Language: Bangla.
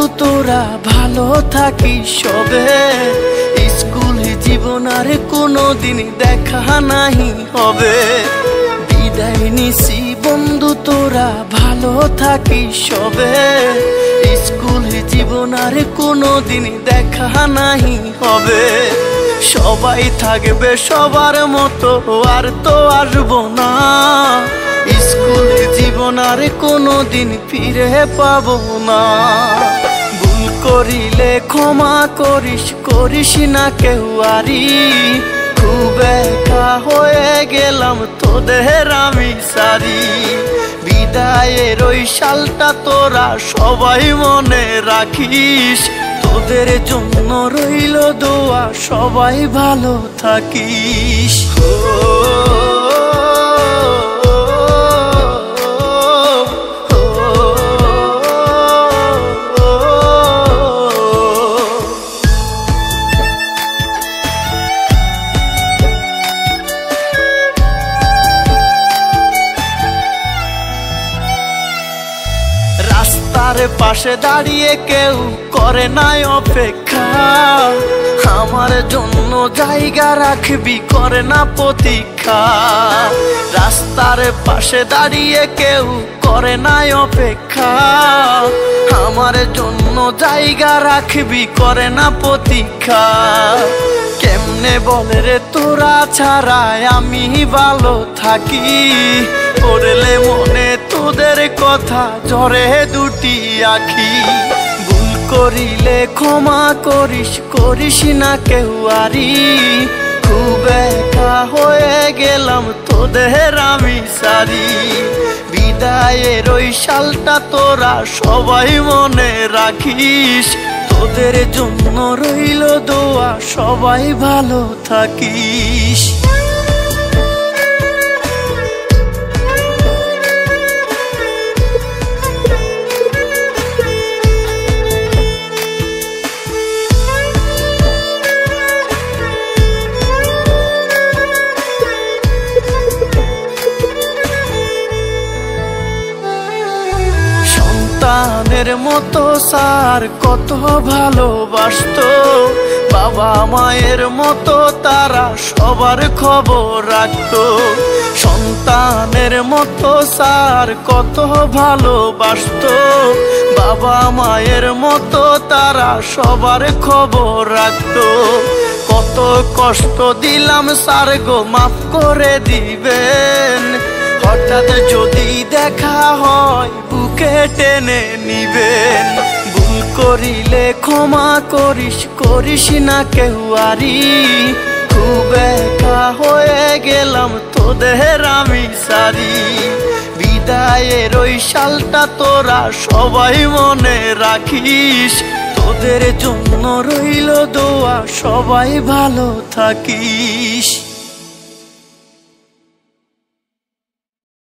বন্ধু তোরা ভালো থাকিস সবে। স্কুল জীবন আর কোনোদিন দেখা নাহি হবে। বিদায় নিছি বন্ধু তোরা ভালো থাকিস সবে। স্কুল জীবন আর কোনোদিন দেখা নাহি হবে। সবাই থাকবে সবার মতো আর তো আসবো না। স্কুল জীবন আর কোনোদিন ফিরে পাবো না। ভুল করিলে ক্ষমা করিস, করিস না কেউ আরি। খুব একা হয়ে গেলাম তোদের আমি সারি। বিদায়ের ওই সালটা তোরা সবাই মনে রাখিস। তোদের জন্য রইল দোয়া, সবাই ভালো থাকিস। রাস্তার পাশে দাঁড়িয়ে কেউ করে নাই অপেক্ষা। আমার জন্য জায়গা রাখবি, করে না প্রতীক্ষা। রাস্তার পাশে দাঁড়িয়ে কেউ করে নাই অপেক্ষা। আমার জন্য জায়গা রাখবি, করে না প্রতীক্ষা। কেমনে বলে রে তোরা ছাড়ায় আমি ভালো থাকি। পড়লে মনে তোদের কথা ঝরে দুটি আখি। ভুল করিলে ক্ষমা করিস, করিস না কেউ আরি। খুব একা হয়ে গেলাম তোদের আমি সারি। বিদায়ের ওই সালটা তোরা সবাই মনে রাখিস। তোদের জন্য রইল দোয়া, সবাই ভালো থাকিস। সন্তানের মতো স্যার কত ভালোবাসতো। বাবা মায়ের মতো তারা সবার খবর রাখতো। সন্তানের মতো স্যার কত ভালোবাসতো। বাবা মায়ের মতো তারা সবার খবর রাখতো। কত কষ্ট দিলাম স্যার গো, মাফ করে দিবেন। হঠাৎ যদি দেখা হয় বুকে টেনে নিবেন। ভুল করিলে ক্ষমা করিস, করিস না কেউ আরি। খুব একা হয়ে গেলাম তোদের আমি সারি। বিদায়ের ওই সালটা তোরা সবাই মনে রাখিস। তোদের জন্য রইল দোয়া, সবাই ভালো থাকিস।